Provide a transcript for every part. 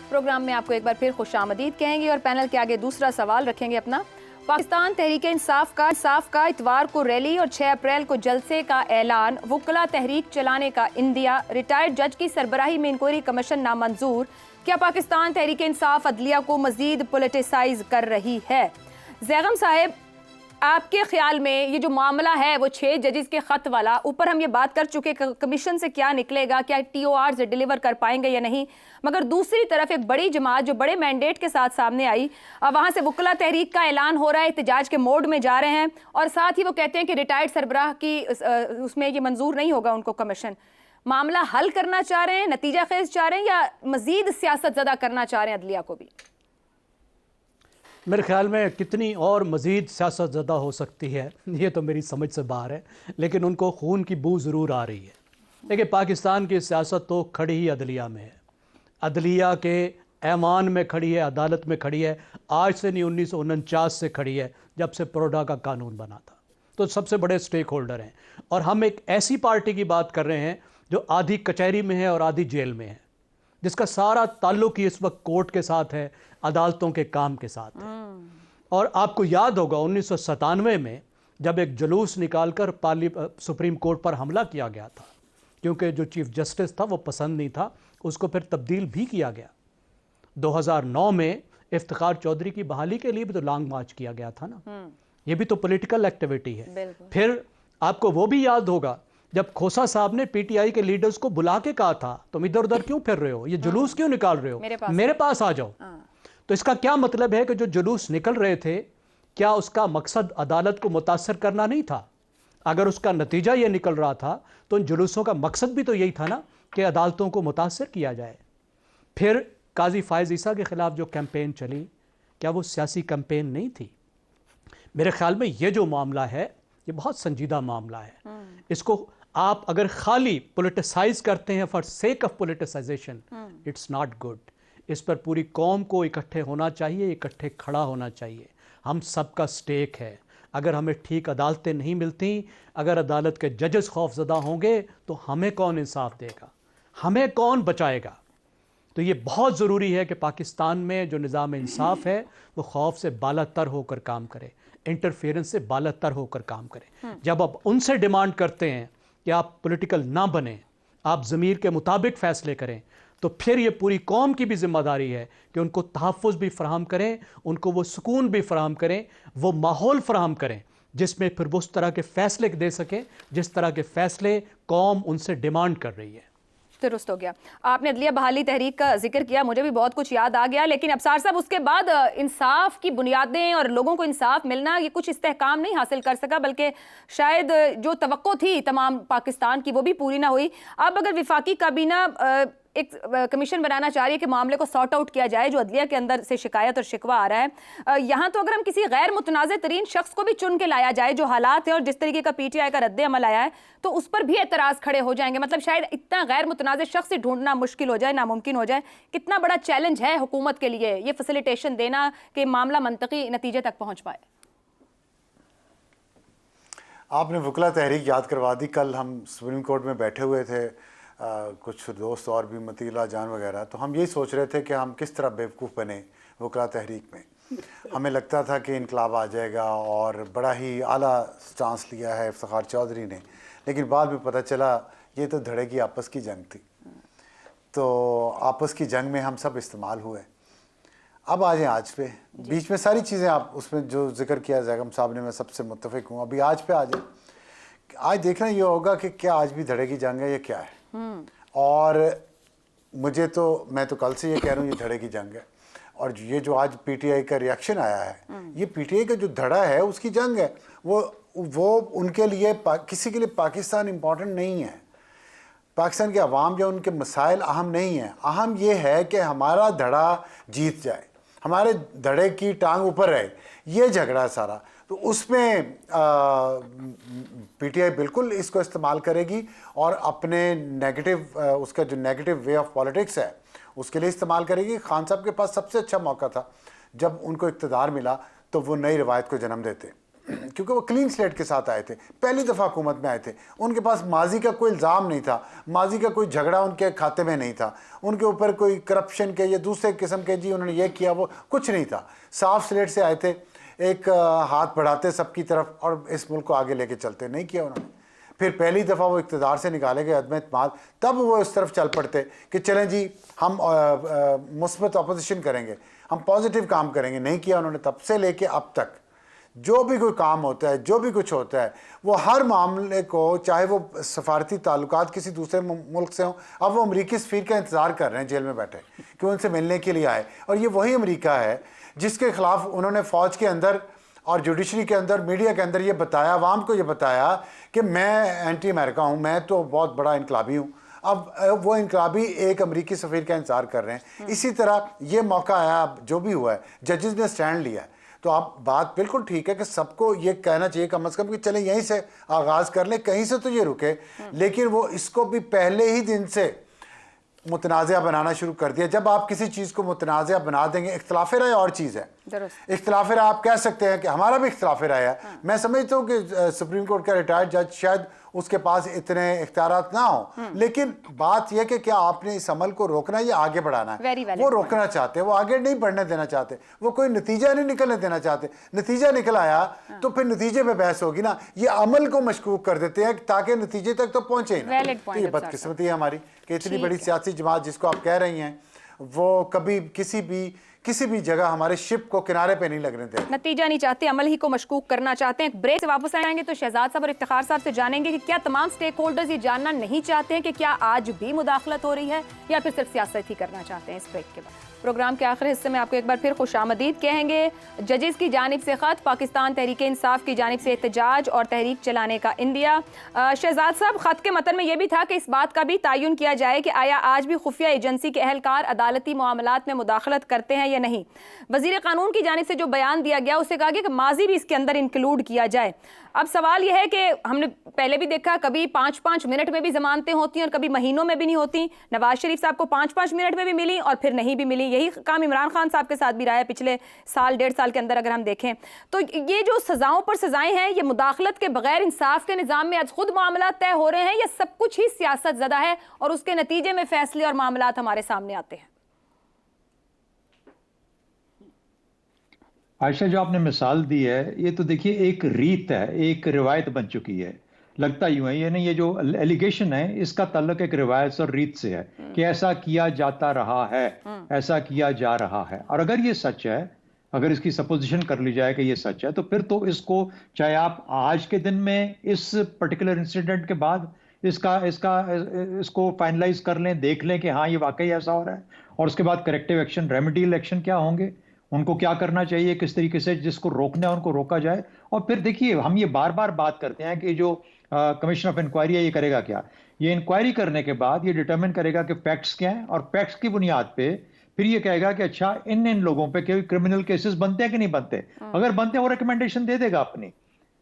Programme में आपको एक बार फिर खुशामदीद कहेंगे और पैनल के आगे दूसरा सवाल रखेंगे अपना। पाकिस्तान तहरीक इंसाफ का इतवार को रैली और 6 अप्रैल को जलसे का ऐलान। वुकला तहरीक चलाने का इंदिया। रिटायर्ड जज की सरबराही में इंक्वायरी कमीशन नामंजूर। क्या पाकिस्तान तहरीक इंसाफ अदलिया को मजीद पोलिटिसाइज कर रही है? जैगम साहब, आपके ख्याल में ये जो मामला है वो 6 जजेस के खत वाला, ऊपर हम ये बात कर चुके कमीशन से क्या निकलेगा, क्या TORs डिलीवर कर पाएंगे या नहीं, मगर दूसरी तरफ एक बड़ी जमात जो बड़े मैंडेट के साथ सामने आई, वहां से वुकला तहरीक का ऐलान हो रहा है, एहतजाज के मोड में जा रहे हैं और साथ ही वो कहते हैं कि रिटायर्ड सरबराह की उसमें ये मंजूर नहीं होगा उनको कमीशन। मामला हल करना चाह रहे हैं, नतीजा खेज चाह रहे हैं या मजीद सियासत ज़दा करना चाह रहे हैं अदलिया को भी? मेरे ख्याल में कितनी और मज़ीद सियासत ज़दा हो सकती है ये तो मेरी समझ से बाहर है, लेकिन उनको खून की बू ज़रूर आ रही है। देखिए, पाकिस्तान की सियासत तो खड़ी ही अदलिया में है, अदलिया के ऐवान में खड़ी है, अदालत में खड़ी है। आज से नहीं, 1949 से खड़ी है, जब से परोडा का कानून बना था। तो सबसे बड़े स्टेक होल्डर हैं और हम एक ऐसी पार्टी की बात कर रहे हैं जो आधी कचहरी में है और आधी जेल में है, जिसका सारा ताल्लुक ही इस वक्त कोर्ट के साथ है, अदालतों के काम के साथ है। और आपको याद होगा 1997 में जब एक जुलूस निकालकर सुप्रीम कोर्ट पर हमला किया गया था, क्योंकि जो चीफ जस्टिस था वो पसंद नहीं था, उसको फिर तब्दील भी किया गया। 2009 में इफ्तिखार चौधरी की बहाली के लिए भी तो लॉन्ग मार्च किया गया था ना, ये भी तो पॉलिटिकल एक्टिविटी है। फिर आपको वो भी याद होगा जब खोसा साहब ने PTI के लीडर्स को बुला के कहा था, तुम इधर उधर क्यों फिर रहे हो, ये जुलूस क्यों निकाल रहे हो, मेरे पास आ जाओ। तो इसका क्या मतलब है कि जो जुलूस निकल रहे थे, क्या उसका मकसद अदालत को मुतासर करना नहीं था? अगर उसका नतीजा ये निकल रहा था तो उन जुलूसों का मकसद भी तो यही था ना कि अदालतों को मुतासर किया जाए। फिर काजी फायज़ ईसा के ख़िलाफ़ जो कैंपेन चली, क्या वो सियासी कैंपेन नहीं थी? मेरे ख्याल में ये जो मामला है ये बहुत संजीदा मामला है। इसको आप अगर खाली पोलिटिसाइज करते हैं for sake of politicisation, it's not good. इस पर पूरी कौम को इकट्ठे होना चाहिए, इकट्ठे खड़ा होना चाहिए। हम सबका स्टेक है। अगर हमें ठीक अदालतें नहीं मिलती, अगर अदालत के जजेस खौफजदा होंगे तो हमें कौन इंसाफ देगा, हमें कौन बचाएगा? तो ये बहुत ज़रूरी है कि पाकिस्तान में जो निज़ाम इंसाफ है वो खौफ से बालातर होकर काम करे, इंटरफेरेंस से बालातर होकर काम करे। जब आप उनसे डिमांड करते हैं कि आप पॉलिटिकल ना बने, आप ज़मीर के मुताबिक फ़ैसले करें, तो फिर ये पूरी कौम की भी जिम्मेदारी है कि उनको तहफ़्फ़ुज़ भी फ़राहम करें, उनको वो सुकून भी फ़राहम करें, वो माहौल फ़राहम करें जिसमें फिर वो उस तरह के फ़ैसले दे सकें जिस तरह के फ़ैसले कौम उनसे डिमांड कर रही है। दुरुस्त हो गया। आपने अदलिया बहाली तहरीक का जिक्र किया, मुझे भी बहुत कुछ याद आ गया, लेकिन अफसार साहब उसके बाद इंसाफ की बुनियादें और लोगों को इंसाफ मिलना ये कुछ इस्तेहकाम नहीं हासिल कर सका, बल्कि शायद जो तवक्को थी तमाम पाकिस्तान की वो भी पूरी ना हुई। अब अगर विफाकी काबीना एक कमीशन बनाना चाह रही है कि मामले को सॉर्ट आउट किया जाए जो अदलिया के अंदर से शिकायत और शिकवा आ रहा है, यहाँ तो अगर हम किसी गैर मुतनाज़ तरीन शख्स को भी चुन के लाया जाए, जो हालात है और जिस तरीके का PTI का रद्द अमल आया है, तो उस पर भी एतराज़ खड़े हो जाएंगे। मतलब शायद इतना गैर मुतनाज़ शख्स से ढूंढना मुश्किल हो जाए, नामुमकिन हो जाए। कितना बड़ा चैलेंज है हुकूमत के लिए ये फैसिलिटेशन देना कि मामला मंतकी नतीजे तक पहुँच पाए। आपने वुकला तहरीक याद करवा दी। कल हम सुप्रीम कोर्ट में बैठे हुए थे, कुछ दोस्त और भी, मतीला जान वगैरह, तो हम यही सोच रहे थे कि हम किस तरह बेवकूफ़ बने वुकला तहरीक में। हमें लगता था कि इनकलाब आ जाएगा और बड़ा ही आला स्टांस लिया है इफ्तिखार चौधरी ने, लेकिन बाद में पता चला ये तो धड़े की आपस की जंग थी। तो आपस की जंग में हम सब इस्तेमाल हुए। अब आ जाएँ आज पे, बीच में सारी चीज़ें आप उसमें जो जिक्र किया जैगम साहब ने, मैं सबसे मुत्तफिक हूँ। अभी आज पे आ जाए, आज देखना ये होगा कि क्या आज भी धड़े की जंग है या क्या है। और मैं तो कल से ये कह रहा हूँ ये धड़े की जंग है। और ये जो आज PTI का रिएक्शन आया है, ये PTI का जो धड़ा है उसकी जंग है। वो उनके लिए किसी के लिए पाकिस्तान इम्पोर्टेंट नहीं है, पाकिस्तान के अवाम या उनके मसाइल अहम नहीं है। अहम ये है कि हमारा धड़ा जीत जाए, हमारे धड़े की टांग ऊपर रहे, ये झगड़ा है सारा। तो उसमें PTI बिल्कुल इसको इस्तेमाल करेगी और अपने नेगेटिव उसका जो नेगेटिव वे ऑफ पॉलिटिक्स है उसके लिए इस्तेमाल करेगी। खान साहब के पास सबसे अच्छा मौका था, जब उनको इक़्तिदार मिला तो वो नई रवायत को जन्म देते क्योंकि वो क्लीन स्लेट के साथ आए थे, पहली दफ़ा हुकूमत में आए थे, उनके पास माजी का कोई इल्ज़ाम नहीं था, माजी का कोई झगड़ा उनके खाते में नहीं था, उनके ऊपर कोई करप्शन के या दूसरे किस्म के जी उन्होंने ये किया वो कुछ नहीं था, साफ स्लेट से आए थे, एक हाथ बढ़ाते सबकी तरफ और इस मुल्क को आगे लेके चलते। नहीं किया उन्होंने। फिर पहली दफ़ा वो इक़्तिदार से निकाले गए अदम एतमाद, तब वो इस तरफ चल पड़ते कि चलें जी हम मुस्बत अपोजिशन करेंगे, हम पॉजिटिव काम करेंगे। नहीं किया उन्होंने। तब से लेके अब तक जो भी कोई काम होता है, जो भी कुछ होता है, वो हर मामले को, चाहे वो सफारती ताल्लुकात किसी दूसरे मुल्क से हों, अब वो अमरीकी सफ़ीर का इंतज़ार कर रहे हैं जेल में बैठे कि उनसे मिलने के लिए आए। और ये वही अमरीका है जिसके ख़िलाफ़ उन्होंने फ़ौज के अंदर और जुडिशरी के अंदर, मीडिया के अंदर ये बताया, अवाम को ये बताया कि मैं एंटी अमेरिका हूँ, मैं तो बहुत बड़ा इनकलाबी हूँ। अब वो इनकलाबी एक अमरीकी सफ़ीर का इंतज़ार कर रहे हैं। इसी तरह ये मौका आया, अब जो भी हुआ है, जजेस ने स्टैंड लिया है, तो आप बात बिल्कुल ठीक है कि सबको ये कहना चाहिए कम अज़ कम कि चलें यहीं से आगाज़ कर लें, कहीं से तो ये रुके। लेकिन वो इसको भी पहले ही दिन से मुतनाज़ा बनाना शुरू कर दिया। जब आप किसी चीज़ को मुतनाज़ा बना देंगे, इख्तिलाफ राय और चीज़ है, इख्तिलाफ राय आप कह सकते हैं कि हमारा भी इख्तिलाफ राय है। मैं समझता हूँ कि सुप्रीम कोर्ट का रिटायर्ड जज शायद उसके पास इतने इख्तियारात ना हो, लेकिन बात यह कि क्या आपने इस अमल को रोकना या आगे बढ़ाना है। वो रोकना चाहते हैं, वो आगे नहीं बढ़ने देना चाहते, वो कोई नतीजा नहीं निकलने देना चाहते। नतीजा निकल आया तो फिर नतीजे पे बहस होगी ना, ये अमल को मशकूक कर देते हैं ताकि नतीजे तक तो पहुंचे ना। तो ये बदकिस्मती है हमारी कि इतनी बड़ी सियासी जमात जिसको आप कह रही हैं, वो कभी किसी भी जगह हमारे शिप को किनारे पे नहीं लगने देते। नतीजा नहीं चाहते, अमल ही को मशकूक करना चाहते हैं। ब्रेक से वापस आएंगे तो शहजाद साहब और इफ्तिखार साहब से जानेंगे कि क्या तमाम स्टेक होल्डर्स ये जानना नहीं चाहते हैं कि क्या आज भी मुदाखलत हो रही है या फिर सिर्फ सियासत ही करना चाहते हैं। इस ब्रेक के बाद प्रोग्राम के आखिरी हिस्से में आपको एक बार फिर खुशामदीद कहेंगे। जजेस की जानिब से खत, पाकिस्तान तहरीक इंसाफ की जानिब से एहतजाज और तहरीक चलाने का इंदिया। शहजाद साहब, खत के मतन में यह भी था कि इस बात का भी तयन किया जाए कि आया आज भी खुफिया एजेंसी के अहलकार अदालती मामलात में मुदाखलत करते हैं या नहीं। वजीर कानून की जानिब से जो बयान दिया गया उससे कहा गया कि माजी भी इसके अंदर इंक्लूड किया जाए। अब सवाल यह है कि हमने पहले भी देखा, कभी 5-5 मिनट में भी जमानतें होती हैं और कभी महीनों में भी नहीं होती। नवाज शरीफ साहब को 5-5 मिनट में भी मिली और फिर नहीं भी मिली। यही काम इमरान खान साहब के साथ भी रहा है पिछले साल 1.5 साल के अंदर अगर हम देखें तो। ये जो सजाओं पर सजाएं हैं, ये मुदाखलत के बगैर इंसाफ के निज़ाम में आज खुद मामला तय हो रहे हैं या सब कुछ ही सियासत ज़दा है और उसके नतीजे में फैसले और मामला हमारे सामने आते हैं? आयशा, जो आपने मिसाल दी है, ये तो देखिए एक रीत है, एक रिवायत बन चुकी है। लगता यूं है, ये नहीं, ये जो एलिगेशन है इसका ताल्लुक एक रिवायत और रीत से है कि ऐसा किया जाता रहा है, ऐसा किया जा रहा है। और अगर ये सच है, अगर इसकी सपोजिशन कर ली जाए कि ये सच है, तो फिर तो इसको, चाहे आप आज के दिन में इस पर्टिकुलर इंसिडेंट के बाद इसको फाइनलाइज कर लें, देख लें कि हाँ ये वाकई ऐसा हो रहा है, और उसके बाद करेक्टिव एक्शन, रेमेडियल एक्शन क्या होंगे, उनको क्या करना चाहिए, किस तरीके से जिसको रोकना है उनको रोका जाए। और फिर देखिए, हम ये बार बार बात करते हैं कि जो कमीशन ऑफ इंक्वायरी है ये करेगा क्या। ये इंक्वायरी करने के बाद ये डिटरमिन करेगा कि फैक्ट्स क्या हैं, और फैक्ट्स की बुनियाद पे फिर ये कहेगा कि अच्छा इन लोगों पे कोई क्रिमिनल केसेस बनते हैं कि नहीं बनते। अगर बनते हैं वो रिकमेंडेशन दे देगा, अपनी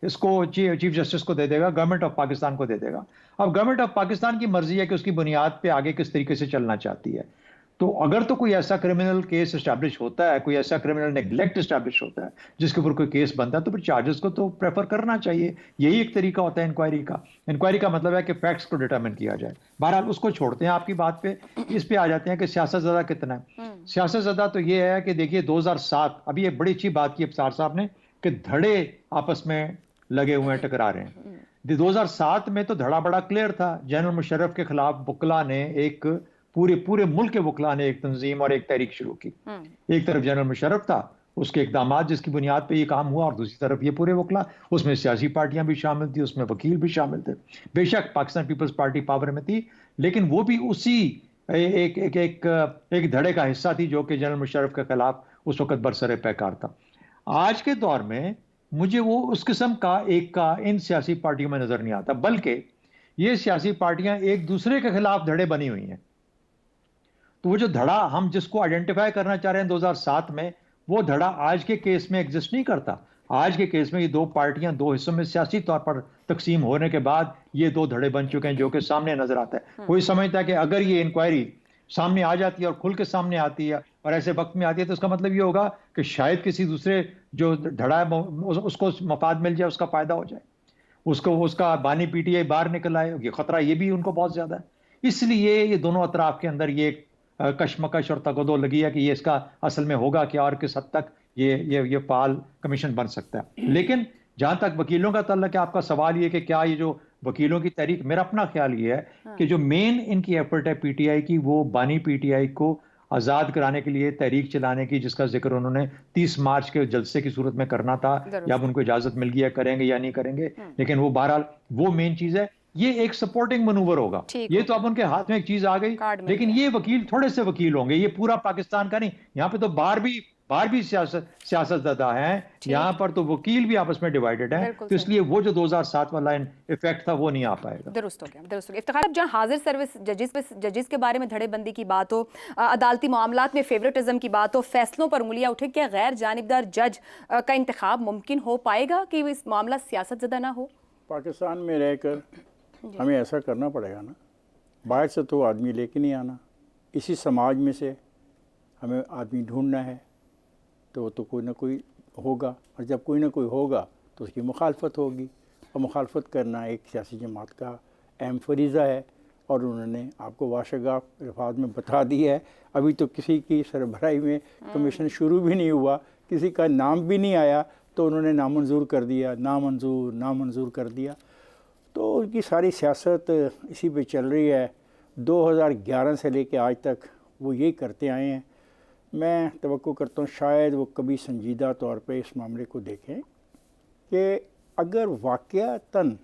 इसको चीफ जस्टिस को दे देगा, गवर्नमेंट ऑफ पाकिस्तान को दे देगा। अब गवर्नमेंट ऑफ पाकिस्तान की मर्जी है कि उसकी बुनियाद पे आगे किस तरीके से चलना चाहती है। तो अगर तो कोई ऐसा क्रिमिनल केस एस्टैब्लिश होता है, कोई ऐसा क्रिमिनल नेग्लेक्ट एस्टैब्लिश होता है जिसके ऊपर कोई केस बनता है, तो फिर चार्जेस को तो प्रेफर करना चाहिए। यही एक तरीका होता है इंक्वायरी का। इंक्वायरी का मतलब है कि फैक्ट्स को डिटरमिन किया जाए। बहरहाल उसको छोड़ते हैं आपकी बात पे, इस पे आ जाते हैं कि सियासत ज़्यादा कितना है। सियासत ज़्यादा तो ये है कि देखिए 2007, अभी एक बड़ी अच्छी बात की अफसार साहब ने कि धड़े आपस में लगे हुए हैं, टकरा रहे हैं। 2007 में तो धड़ा बड़ा क्लियर था। जनरल मुशर्रफ के खिलाफ वकला ने एक पूरे मुल्क के वकला ने एक तंजीम और एक तहरीक शुरू की। एक तरफ जनरल मुशर्रफ था, उसके इक़दामात जिसकी बुनियाद पे ये काम हुआ, और दूसरी तरफ ये पूरे वकला, उसमें सियासी पार्टियां भी शामिल थी, उसमें वकील भी शामिल थे। बेशक पाकिस्तान पीपल्स पार्टी पावर में थी, लेकिन वो भी उसी एक धड़े का हिस्सा थी जो कि जनरल मुशर्रफ के खिलाफ उस वक्त बरसरे पैकार था। आज के दौर में मुझे वो उस किस्म का इन सियासी पार्टियों में नजर नहीं आता, बल्कि ये सियासी पार्टियां एक दूसरे के खिलाफ धड़े बनी हुई हैं। तो वो जो धड़ा हम जिसको आइडेंटिफाई करना चाह रहे हैं 2007 में, वो धड़ा आज के केस में एग्जिस्ट नहीं करता। आज के केस में ये दो पार्टियां दो हिस्सों में सियासी तौर पर तकसीम होने के बाद ये दो धड़े बन चुके हैं जो कि सामने नजर आता है। कोई समझता है कि अगर ये इंक्वायरी सामने आ जाती है और खुल के सामने आती है और ऐसे वक्त में आती है, तो इसका मतलब ये होगा कि शायद किसी दूसरे जो धड़ा है उसको मफाद मिल जाए, उसका फायदा हो जाए, उसको उसका बानी पीटीआई बाहर निकल आए, ये खतरा ये भी उनको बहुत ज्यादा है। इसलिए ये दोनों अतराफ के अंदर ये कशमकश और तगदो लगी है कि ये इसका असल में होगा क्या और किस हद तक ये फाल कमीशन बन सकता है। लेकिन जहां तक वकीलों का तल्लुक है, आपका सवाल ये कि क्या ये जो वकीलों की तहरीक, मेरा अपना ख्याल ये है कि जो मेन इनकी एफर्ट है पीटीआई की, वो बानी पीटीआई को आज़ाद कराने के लिए तहरीक चलाने की, जिसका जिक्र उन्होंने 30 मार्च के जलसे की सूरत में करना था, या अब उनको इजाजत मिल गई है, करेंगे या नहीं करेंगे, लेकिन वो बहरहाल वो मेन चीज है। ये एक सपोर्टिंग मनूवर होगा, ये तो अब उनके हाथ में एक चीज आ गई, लेकिन ये वकील थोड़े से वकील होंगे, ये पूरा पाकिस्तान का नहीं। यहाँ पे तो बाहर भी सियासतज़दा हैं, यहाँ पर तो वकील भी आपस में डिवाइडेड हैं, तो इसलिए वो जो 2007 वाला इफेक्ट था वो नहीं आ पाएगा। दुरुस्त हो गया, दुरुस्त हो गया। इफ्तिखार, जहाँ हाजिर सर्विस जजेस के बारे में धड़ेबंदी की बात हो, अदालती मामलात में फेवरेटिज्म की बात हो, फैसलों पर उंगलियां उठे, क्या गैर जानिबदार जज का इंतखाब मुमकिन हो पाएगा कि इस मामला सियासतज़दा ना हो? पाकिस्तान में रहकर हमें ऐसा करना पड़ेगा ना, बाहर से तो आदमी लेके नहीं आना, इसी समाज में से हमें आदमी ढूंढना है, तो कोई ना कोई होगा, और जब कोई ना कोई होगा तो उसकी मुखालफत होगी, और मुखालफत करना एक सियासी जमात का अहम फरीज़ा है, और उन्होंने आपको वाशगाफ अल्फाज में बता दी है। अभी तो किसी की सरबराही में कमीशन शुरू भी नहीं हुआ, किसी का नाम भी नहीं आया, तो उन्होंने नामंजूर कर दिया, नामंजूर कर दिया। तो उनकी सारी सियासत इसी पे चल रही है। 2011 से लेकर आज तक वो यही करते आए हैं। मैं तवक्को करता हूँ शायद वो कभी संजीदा तौर पे इस मामले को देखें कि अगर वाक़यातन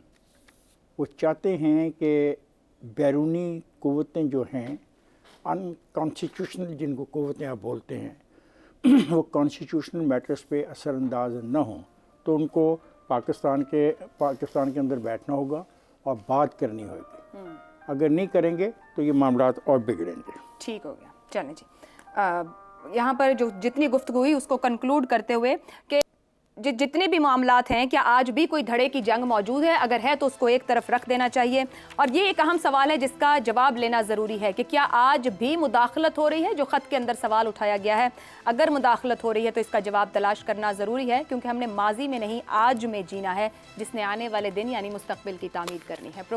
वो चाहते हैं कि बैरूनी क़ुव्वतें जो हैं, अनकॉन्स्टिट्यूशनल जिनको क़ुव्वतें आप बोलते हैं, वो कॉन्स्टिट्यूशनल मैटर्स पे असरअंदाज न हों, तो उनको पाकिस्तान के अंदर बैठना होगा और बात करनी होगी। अगर नहीं करेंगे तो ये मामलात और बिगड़ेंगे। ठीक हो गया, चलें जी। यहाँ पर जो जितनी गुफ्तगू हुई उसको कंक्लूड करते हुए कि जितने भी मामलात हैं, क्या आज भी कोई धड़े की जंग मौजूद है? अगर है तो उसको एक तरफ रख देना चाहिए। और ये एक अहम सवाल है जिसका जवाब लेना ज़रूरी है कि क्या आज भी मुदाखलत हो रही है, जो ख़त के अंदर सवाल उठाया गया है। अगर मुदाखलत हो रही है तो इसका जवाब तलाश करना ज़रूरी है, क्योंकि हमने माजी में नहीं आज में जीना है, जिसने आने वाले दिन यानी मुस्तकबिल की तामीर करनी है।